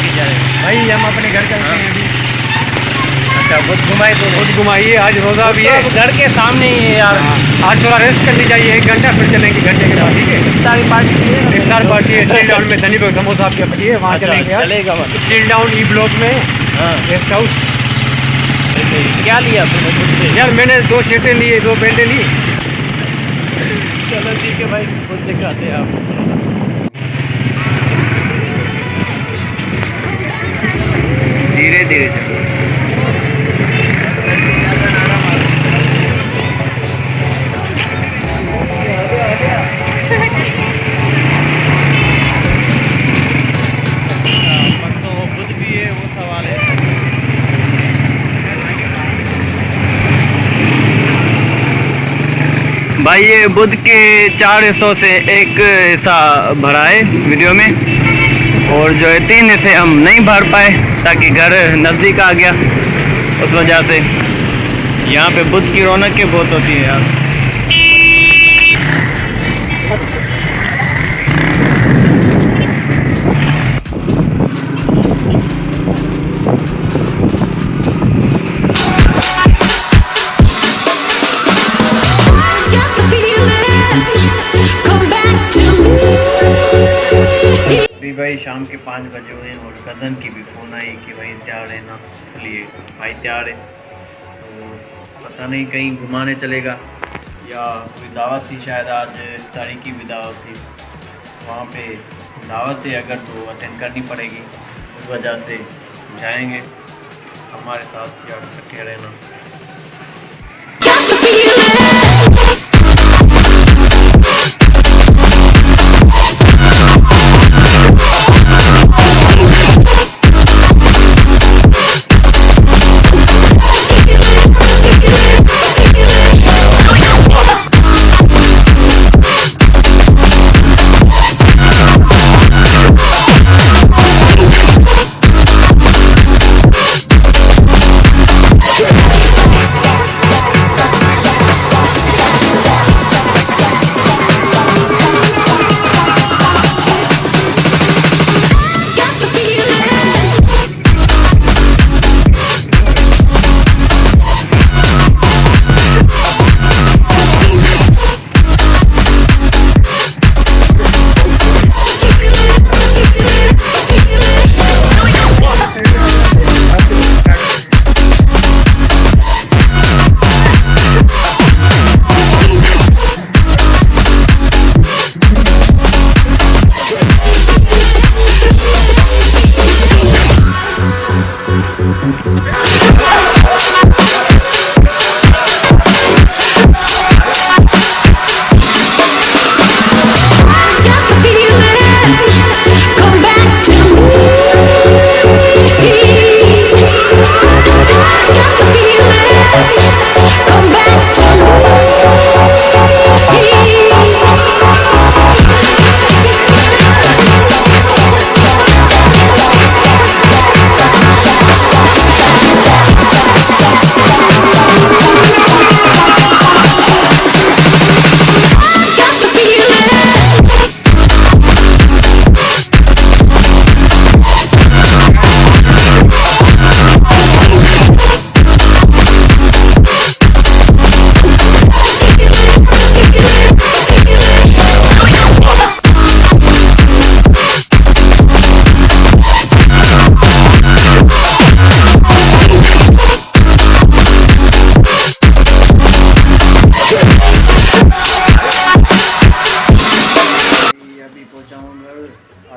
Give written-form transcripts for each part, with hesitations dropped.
लेके जा रहे हैं भाई? हम अपने घर चलते हैं अभी। अच्छा, बुद्ध घुमाए तो बहुत घुमाइए, आज रोज़ा भी है। घर के सामने ही है यार। आज थोड़ा रेस्ट करनी चाहिए, 1 घंटा, फिर चलेंगे घंटे के बाद। ठीक है, इफ्तार पार्टी है। इफ्तार पार्टी है स्टील टाउन में, धनी समोसा आपके पड़ी है, वहाँ चलेंगे यार। चलेगा स्टील टाउन ई ब्लॉक में गेस्ट हाउस। क्या लिया फिर यार मैंने 2 शर्टें ली, 2 पैंटें ली। चलो ठीक है भाई, खुद दिखाते हैं आप। धीरे धीरे चलो। भाई ये बुद्ध के 4 हिस्सों से एक हिस्सा भरा है वीडियो में, और जो है 3 हिस्से हम नहीं भर पाए ताकि घर नज़दीक आ गया। उस वजह से यहाँ पे बुद्ध की रौनकें बहुत होती है यार। भाई शाम के 5 बजे हुए हैं और कज़न की भी फ़ोन आई कि भाई तैयार है ना, इसलिए भाई तैयार है। तो पता नहीं कहीं घुमाने चलेगा या कोई दावत थी, शायद आज तारीख की भी दावत थी, वहाँ पे दावत है अगर तो अटेंड करनी पड़ेगी। उस वजह से जाएंगे, हमारे साथ यार इकट्ठे रहना।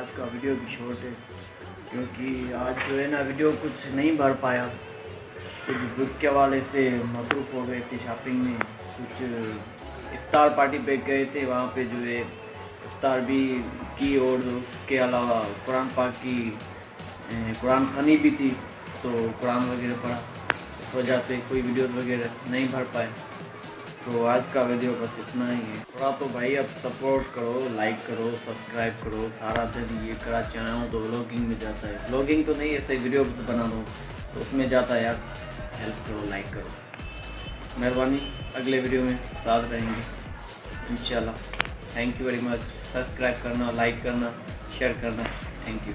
आज का वीडियो भी शॉर्ट है क्योंकि आज जो है ना वीडियो कुछ नहीं भर पाया, कुछ बुक के हवाले से मसरूफ़ हो गए थे शॉपिंग में, कुछ इफ्तार पार्टी पे गए थे, वहाँ पे जो है इफ्तार भी की और उसके अलावा कुरान पाक की कुरान ख़नी भी थी, तो कुरान वगैरह पढ़ा। इस वजह से कोई वीडियोज़ वगैरह नहीं भर पाए। तो आज का वीडियो बस इतना ही है। थोड़ा तो भाई अब सपोर्ट करो, लाइक करो, सब्सक्राइब करो। सारा दिन ये करा चाहूँ तो व्लॉगिंग में जाता है, व्लॉगिंग तो नहीं, ऐसे वीडियो बना दो तो उसमें जाता है यार। हेल्प करो, लाइक करो, मेहरबानी। अगले वीडियो में साथ रहेंगे इंशाल्लाह। Thank you very much. Subscribe करना, लाइक करना, शेयर करना। Thank you.